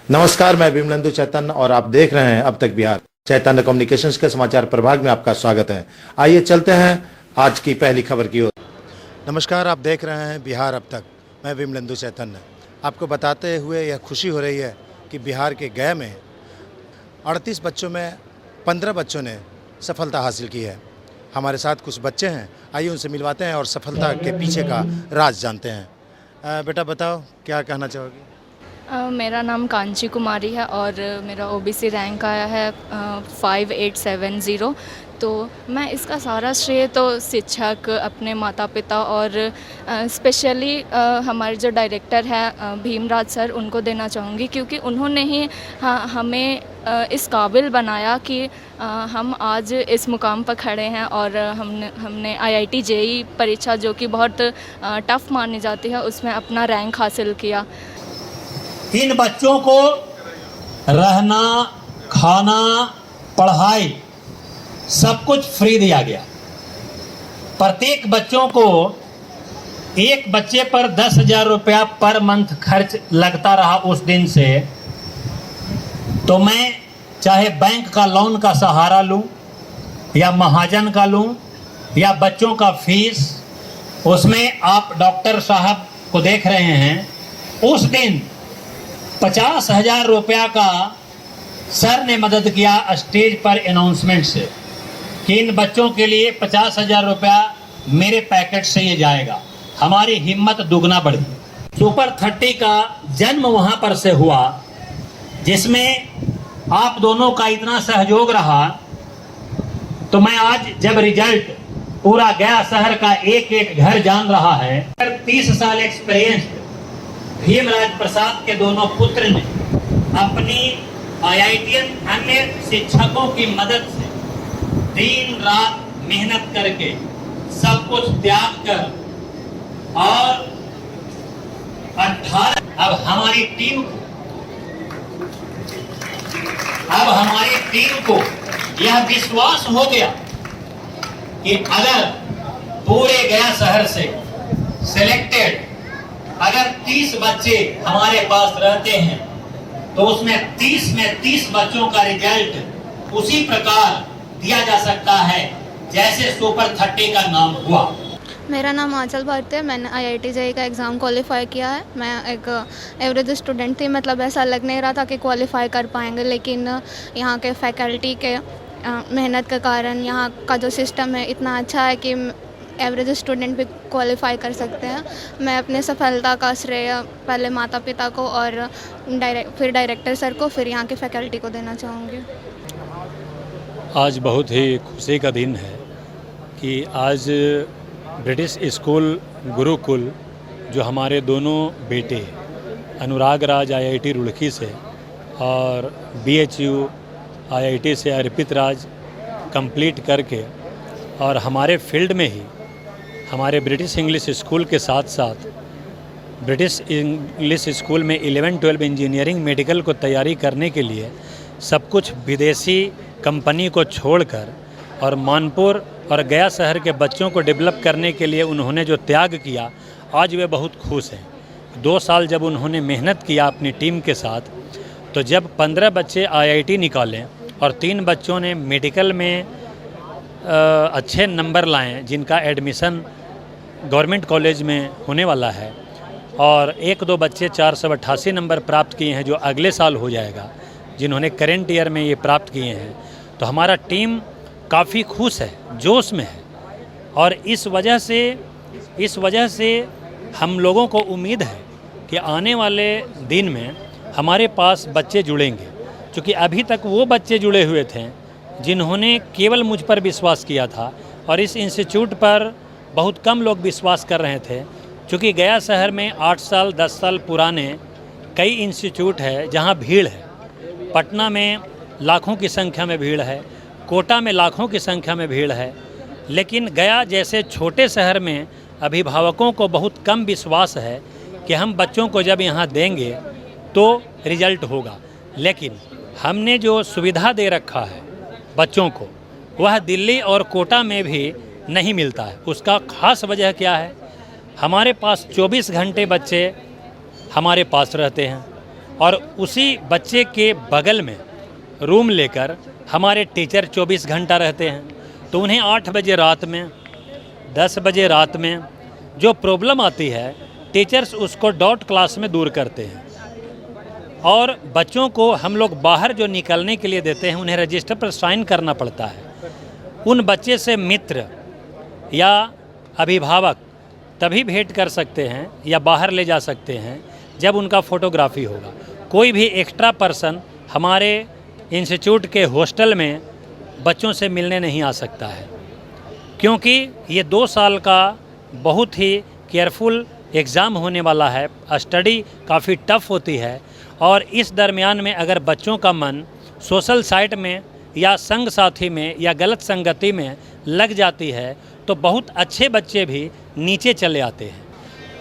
नमस्कार, मैं विमलेंदु चैतन्य और आप देख रहे हैं अब तक बिहार। चैतन्य कम्युनिकेशंस के समाचार प्रभाग में आपका स्वागत है। आइए चलते हैं आज की पहली खबर की ओर। नमस्कार, आप देख रहे हैं बिहार अब तक। मैं विमलेंदु चैतन्य आपको बताते हुए यह खुशी हो रही है कि बिहार के गया में 38 बच्चों में 15 बच्चों ने सफलता हासिल की है। हमारे साथ कुछ बच्चे हैं, आइए उनसे मिलवाते हैं और सफलता के पीछे का राज जानते हैं। बेटा बताओ, क्या कहना चाहोगी? मेरा नाम कांची कुमारी है और मेरा ओबीसी रैंक आया है 5870। तो मैं इसका सारा श्रेय तो शिक्षक, अपने माता पिता और स्पेशली हमारे जो डायरेक्टर हैं भीमराज सर, उनको देना चाहूँगी, क्योंकि उन्होंने ही हमें इस काबिल बनाया कि हम आज इस मुकाम पर खड़े हैं। और हमने IIT JEE परीक्षा, जो कि बहुत टफ़ मानी जाती है, उसमें अपना रैंक हासिल किया। इन बच्चों को रहना, खाना, पढ़ाई सब कुछ फ्री दिया गया। प्रत्येक बच्चों को एक बच्चे पर 10,000 रुपया पर मंथ खर्च लगता रहा उस दिन से। तो मैं चाहे बैंक का लोन का सहारा लूं या महाजन का लूं या बच्चों का फीस, उसमें आप डॉक्टर साहब को देख रहे हैं, उस दिन 50,000 रुपया का सर ने मदद किया स्टेज पर अनाउंसमेंट से कि इन बच्चों के लिए 50,000 रुपया मेरे पैकेट से ये जाएगा। हमारी हिम्मत दुगना बढ़ी। सुपर 30 का जन्म वहाँ पर से हुआ, जिसमें आप दोनों का इतना सहयोग रहा। तो मैं आज जब रिजल्ट पूरा गया शहर का एक एक घर जान रहा है, 30 साल एक्सपीरियंस भीमराज प्रसाद के दोनों पुत्र ने अपनी IITian अन्य शिक्षकों की मदद से दिन रात मेहनत करके सब कुछ त्याग कर और 18 अब हमारी टीम को यह विश्वास हो गया कि अगर पूरे गया शहर से सिलेक्टेड अगर 30 बच्चे हमारे पास रहते हैं तो उसमें 30 में 30 बच्चों का रिजल्ट उसी प्रकार दिया जा सकता है जैसे सुपर 30 का नाम हुआ। मेरा नाम आंचल भारती है। मैंने IIT JEE का एग्ज़ाम क्वालिफाई किया है। मैं एक एवरेज स्टूडेंट थी, मतलब ऐसा लग नहीं रहा था कि क्वालिफाई कर पाएंगे, लेकिन यहाँ के फैकल्टी के मेहनत के कारण यहाँ का जो सिस्टम है इतना अच्छा है कि एवरेज स्टूडेंट भी क्वालिफाई कर सकते हैं। मैं अपने सफलता का श्रेय पहले माता पिता को और फिर डायरेक्टर सर को, फिर यहाँ के फैकल्टी को देना चाहूँगी। आज बहुत ही खुशी का दिन है कि आज ब्रिटिश स्कूल गुरुकुल, जो हमारे दोनों बेटे अनुराग राज IIT रुड़की से और BHU IIT से अर्पित राज कंप्लीट करके, और हमारे फील्ड में ही हमारे ब्रिटिश इंग्लिश स्कूल के साथ साथ ब्रिटिश इंग्लिश स्कूल में 11-12 इंजीनियरिंग मेडिकल को तैयारी करने के लिए सब कुछ विदेशी कंपनी को छोड़कर और मानपुर और गया शहर के बच्चों को डेवलप करने के लिए उन्होंने जो त्याग किया, आज वे बहुत खुश हैं। 2 साल जब उन्होंने मेहनत किया अपनी टीम के साथ, तो जब 15 बच्चे IIT निकालें और 3 बच्चों ने मेडिकल में अच्छे नंबर लाएं, जिनका एडमिशन गवर्नमेंट कॉलेज में होने वाला है, और 1-2 बच्चे 488 नंबर प्राप्त किए हैं जो अगले साल हो जाएगा, जिन्होंने करेंट ईयर में ये प्राप्त किए हैं, तो हमारा टीम काफ़ी खुश है, जोश में है। और इस वजह से हम लोगों को उम्मीद है कि आने वाले दिन में हमारे पास बच्चे जुड़ेंगे, क्योंकि अभी तक वो बच्चे जुड़े हुए थे जिन्होंने केवल मुझ पर विश्वास किया था, और इस इंस्टीट्यूट पर बहुत कम लोग विश्वास कर रहे थे, क्योंकि गया शहर में 8 साल 10 साल पुराने कई इंस्टीट्यूट है जहां भीड़ है। पटना में लाखों की संख्या में भीड़ है, कोटा में लाखों की संख्या में भीड़ है, लेकिन गया जैसे छोटे शहर में अभिभावकों को बहुत कम विश्वास है कि हम बच्चों को जब यहाँ देंगे तो रिजल्ट होगा। लेकिन हमने जो सुविधा दे रखा है बच्चों को, वह दिल्ली और कोटा में भी नहीं मिलता है। उसका खास वजह क्या है? हमारे पास 24 घंटे बच्चे हमारे पास रहते हैं। और उसी बच्चे के बगल में रूम लेकर हमारे टीचर 24 घंटा रहते हैं। तो उन्हें 8 बजे रात में, 10 बजे रात में जो प्रॉब्लम आती है, टीचर्स उसको डॉट क्लास में दूर करते हैं। और बच्चों को हम लोग बाहर जो निकलने के लिए देते हैं, उन्हें रजिस्टर पर साइन करना पड़ता है। उन बच्चे से मित्र या अभिभावक तभी भेंट कर सकते हैं या बाहर ले जा सकते हैं जब उनका फ़ोटोग्राफी होगा। कोई भी एक्स्ट्रा पर्सन हमारे इंस्टीट्यूट के हॉस्टल में बच्चों से मिलने नहीं आ सकता है, क्योंकि ये 2 साल का बहुत ही केयरफुल एग्ज़ाम होने वाला है। स्टडी काफ़ी टफ होती है और इस दरमियान में अगर बच्चों का मन सोशल साइट में या संग साथी में या गलत संगति में लग जाती है तो बहुत अच्छे बच्चे भी नीचे चले आते हैं।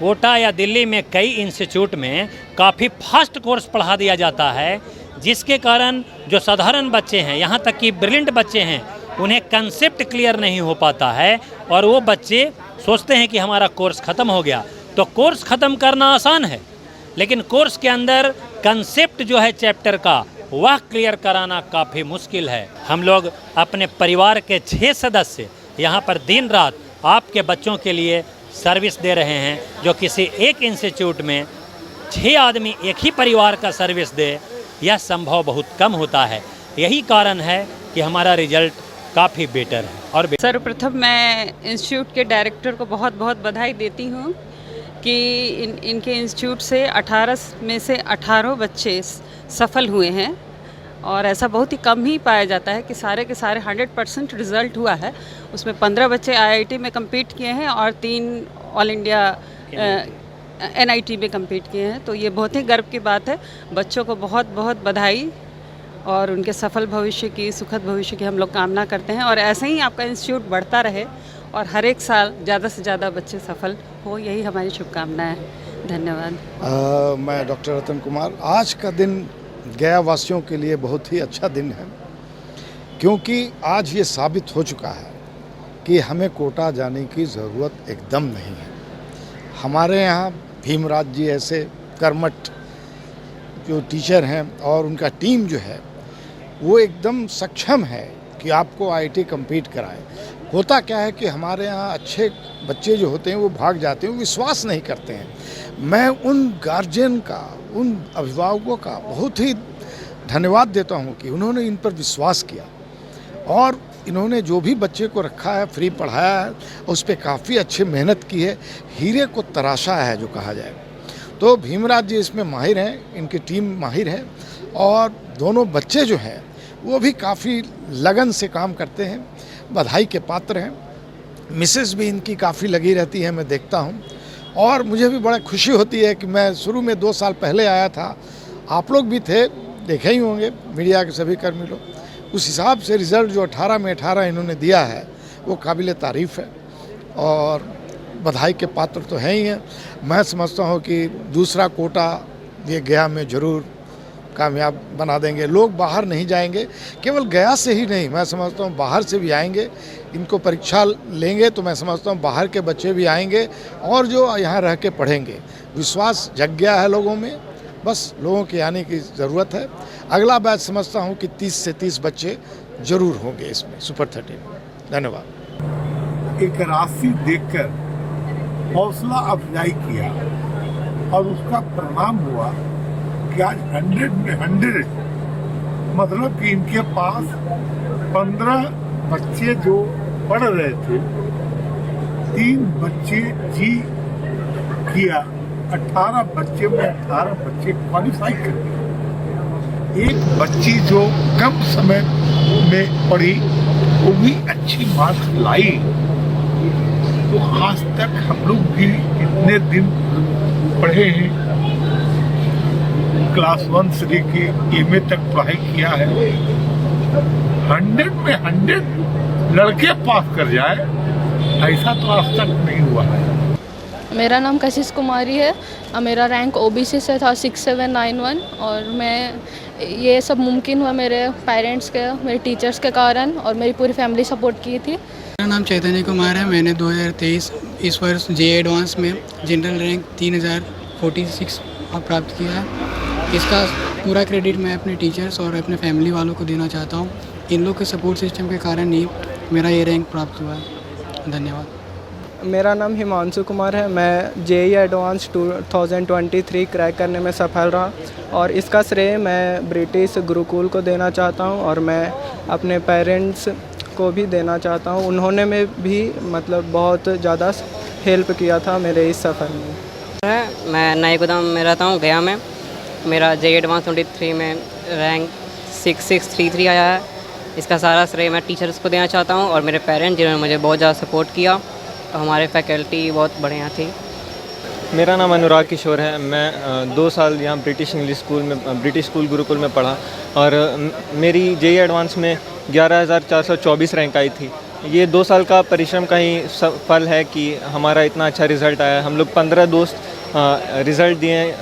कोटा या दिल्ली में कई इंस्टीट्यूट में काफ़ी फास्ट कोर्स पढ़ा दिया जाता है, जिसके कारण जो साधारण बच्चे हैं, यहाँ तक कि ब्रिलियंट बच्चे हैं, उन्हें कंसेप्ट क्लियर नहीं हो पाता है और वो बच्चे सोचते हैं कि हमारा कोर्स ख़त्म हो गया। तो कोर्स ख़त्म करना आसान है, लेकिन कोर्स के अंदर कंसेप्ट जो है चैप्टर का, वह क्लियर कराना काफ़ी मुश्किल है। हम लोग अपने परिवार के 6 सदस्य यहाँ पर दिन रात आपके बच्चों के लिए सर्विस दे रहे हैं। जो किसी एक इंस्टीट्यूट में 6 आदमी एक ही परिवार का सर्विस दे, यह संभव बहुत कम होता है। यही कारण है कि हमारा रिजल्ट काफ़ी बेटर है। और सर्वप्रथम मैं इंस्टीट्यूट के डायरेक्टर को बहुत बहुत बधाई देती हूँ कि इनके इंस्टीट्यूट से 18 में से 18 बच्चे सफल हुए हैं और ऐसा बहुत ही कम ही पाया जाता है कि सारे के सारे 100% रिज़ल्ट हुआ है। उसमें 15 बच्चे IIT में compete किए हैं और 3 ऑल इंडिया NIT में compete किए हैं। तो ये बहुत ही गर्व की बात है। बच्चों को बहुत बहुत बधाई और उनके सफल भविष्य की, सुखद भविष्य की हम लोग कामना करते हैं और ऐसे ही आपका इंस्टीट्यूट बढ़ता रहे और हर एक साल ज़्यादा से ज़्यादा बच्चे सफल हो, यही हमारी शुभकामनाएं हैं। धन्यवाद। मैं डॉक्टर रतन कुमार। आज का दिन गया वासियों के लिए बहुत ही अच्छा दिन है, क्योंकि आज ये साबित हो चुका है कि हमें कोटा जाने की ज़रूरत एकदम नहीं है। हमारे यहाँ भीमराज जी ऐसे कर्मठ जो टीचर हैं और उनका टीम जो है वो एकदम सक्षम है कि आपको IIT compete कराए। होता क्या है कि हमारे यहाँ अच्छे बच्चे जो होते हैं वो भाग जाते हैं, वो विश्वास नहीं करते हैं। मैं उन गार्जियन का, उन अभिभावकों का बहुत ही धन्यवाद देता हूँ कि उन्होंने इन पर विश्वास किया और इन्होंने जो भी बच्चे को रखा है, फ्री पढ़ाया है, उस पर काफ़ी अच्छी मेहनत की है, हीरे को तराशा है जो कहा जाए। तो भीमराज जी इसमें माहिर हैं, इनकी टीम माहिर है और दोनों बच्चे जो हैं वो भी काफ़ी लगन से काम करते हैं, बधाई के पात्र हैं। मिसेस भी इनकी काफ़ी लगी रहती है, मैं देखता हूँ और मुझे भी बड़ा खुशी होती है कि मैं शुरू में 2 साल पहले आया था, आप लोग भी थे, देखे ही होंगे मीडिया के सभी कर्मी लोग। उस हिसाब से रिज़ल्ट जो 18 में 18 इन्होंने दिया है वो काबिल तारीफ़ है और बधाई के पात्र तो हैं ही हैं। मैं समझता हूँ कि दूसरा कोटा ये गया में ज़रूर कामयाब बना देंगे। लोग बाहर नहीं जाएंगे, केवल गया से ही नहीं, मैं समझता हूँ बाहर से भी आएंगे। इनको परीक्षा लेंगे तो मैं समझता हूँ बाहर के बच्चे भी आएंगे और जो यहाँ रह के पढ़ेंगे। विश्वास जग गया है लोगों में, बस लोगों के आने की ज़रूरत है। अगला बैच समझता हूँ कि 30 से 30 बच्चे ज़रूर होंगे इसमें सुपर 13 में। धन्यवाद। एक राशि देखकर हौसला अफजाई किया और उसका परिणाम हुआ कि आज 100 में 100, मतलब कि इनके पास 15 बच्चे जो पढ़ रहे थे, 3 बच्चे जी किया, 18 बच्चे में 18 बच्चे क्वालिफाई कर गए। एक बच्ची जो कम समय में पढ़ी वो भी अच्छी मार्क्स लाई। तो आज तक हम लोग भी इतने दिन पढ़े हैं, क्लास 1 से लेके MA तक पढ़ाई किया है। 100 में 100 लड़के पास कर जाए, ऐसा तो आज तक नहीं हुआ है। मेरा नाम कशिश कुमारी है और मेरा रैंक OBC से था 6791 और मैं ये सब मुमकिन हुआ मेरे पेरेंट्स के, मेरे टीचर्स के कारण और मेरी पूरी फैमिली सपोर्ट की थी। मेरा नाम चैतन्य कुमार है। मैंने 2023 इस वर्ष JA एडवांस में जनरल रैंक 3046 प्राप्त किया है। इसका पूरा क्रेडिट मैं अपने टीचर्स और अपने फैमिली वालों को देना चाहता हूँ। इन लोग के सपोर्ट सिस्टम के कारण ही मेरा ये रैंक प्राप्त हुआ है। धन्यवाद। मेरा नाम हिमांशु कुमार है। मैं जेई एडवांस 2023 क्रैक करने में सफल रहा और इसका श्रेय मैं ब्रिटिश गुरुकुल को देना चाहता हूं और मैं अपने पेरेंट्स को भी देना चाहता हूं। उन्होंने में भी मतलब बहुत ज़्यादा हेल्प किया था मेरे इस सफ़र में। मैं नए गोदाम में रहता हूँ गया में। मेरा जेई एडवांस 23 में रैंक 6633 आया है। इसका सारा श्रेय मैं टीचर्स को देना चाहता हूँ और मेरे पेरेंट्स जिन्होंने मुझे बहुत ज़्यादा सपोर्ट किया और हमारे फैकल्टी बहुत बढ़िया थी। मेरा नाम अनुराग किशोर है। मैं 2 साल यहाँ ब्रिटिश स्कूल गुरुकुल में पढ़ा और मेरी जेई एडवांस में 11,424 रैंक आई थी। ये 2 साल का परिश्रम का ही फल है कि हमारा इतना अच्छा रिज़ल्ट आया। हम लोग 15 दोस्त रिज़ल्ट दिए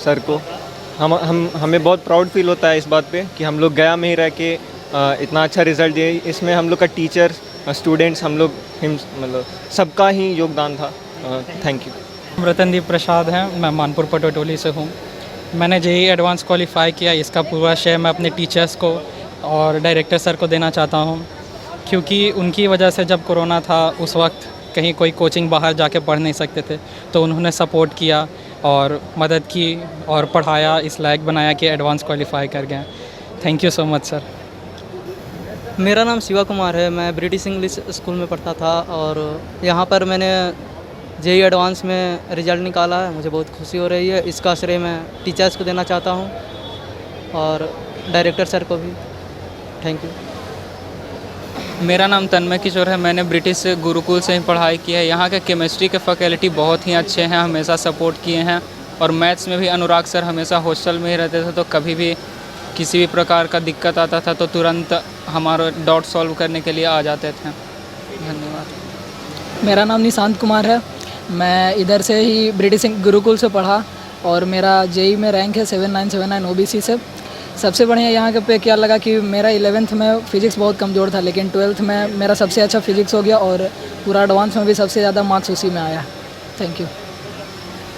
सर को। हमें बहुत प्राउड फील होता है इस बात पे कि हम लोग गया में ही रह के इतना अच्छा रिज़ल्ट दिए। इसमें हम लोग का टीचर, स्टूडेंट्स, हम लोग मतलब सबका ही योगदान था। Thank you. रतनदीप प्रसाद हैं। मैं मानपुर पटोटोली से हूँ। मैंने जेई एडवांस क्वालिफाई किया। इसका पूरा श्रेय मैं अपने टीचर्स को और डायरेक्टर सर को देना चाहता हूँ, क्योंकि उनकी वजह से जब कोरोना था उस वक्त कहीं कोई कोचिंग बाहर जाके पढ़ नहीं सकते थे, तो उन्होंने सपोर्ट किया और मदद की और पढ़ाया, इस लायक बनाया कि एडवांस क्वालिफाई कर गए। Thank you so much sir. मेरा नाम शिवा कुमार है। मैं ब्रिटिश इंग्लिश स्कूल में पढ़ता था और यहाँ पर मैंने जेई एडवांस में रिज़ल्ट निकाला है। मुझे बहुत खुशी हो रही है। इसका श्रेय मैं टीचर्स को देना चाहता हूँ और डायरेक्टर सर को भी। Thank you. मेरा नाम तन्मय किशोर है। मैंने ब्रिटिश गुरुकुल से ही पढ़ाई की है। यहाँ के केमिस्ट्री के फैकल्टी बहुत ही अच्छे हैं, हमेशा सपोर्ट किए हैं। और मैथ्स में भी अनुराग सर हमेशा हॉस्टल में ही रहते थे, तो कभी भी किसी भी प्रकार का दिक्कत आता था तो तुरंत हमारा डाउट सॉल्व करने के लिए आ जाते थे। धन्यवाद। मेरा नाम निशांत कुमार है। मैं इधर से ही ब्रिटिश गुरुकुल से पढ़ा और मेरा जेई में रैंक है 7979 ओबीसी से। सबसे बढ़िया यहाँ के पे क्या लगा कि मेरा 11th में फ़िज़िक्स बहुत कमज़ोर था, लेकिन 12th में मेरा सबसे अच्छा फ़िज़िक्स हो गया और पूरा एडवांस में भी सबसे ज़्यादा मार्क्स उसी में आया। Thank you.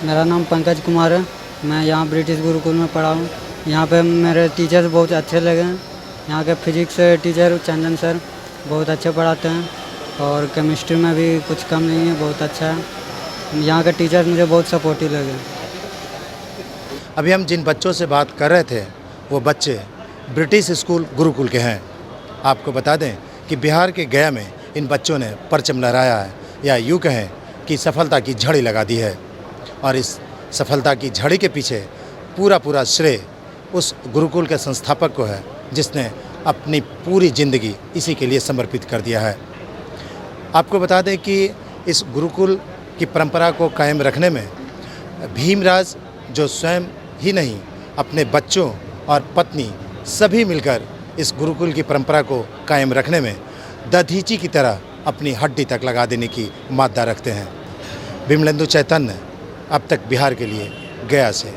मेरा नाम पंकज कुमार है। मैं यहाँ ब्रिटिश गुरुकुल में पढ़ा हूँ। यहाँ पे मेरे टीचर्स बहुत अच्छे लगे हैं। यहाँ के फिजिक्स टीचर चंदन सर बहुत अच्छे पढ़ाते हैं और केमिस्ट्री में भी कुछ कम नहीं है, बहुत अच्छा है। यहाँ के टीचर्स मुझे बहुत सपोर्टिव लगे। अभी हम जिन बच्चों से बात कर रहे थे वो बच्चे ब्रिटिश स्कूल गुरुकुल के हैं। आपको बता दें कि बिहार के गया में इन बच्चों ने परचम लहराया है, या यूँ कहें कि सफलता की झड़ी लगा दी है। और इस सफलता की झड़ी के पीछे पूरा श्रेय उस गुरुकुल के संस्थापक को है, जिसने अपनी पूरी ज़िंदगी इसी के लिए समर्पित कर दिया है। आपको बता दें कि इस गुरुकुल की परंपरा को कायम रखने में भीमराज, जो स्वयं ही नहीं अपने बच्चों और पत्नी सभी मिलकर इस गुरुकुल की परंपरा को कायम रखने में दधीची की तरह अपनी हड्डी तक लगा देने की मादा रखते हैं। विमलेंदु चैतन्य, अब तक बिहार के लिए, गया से।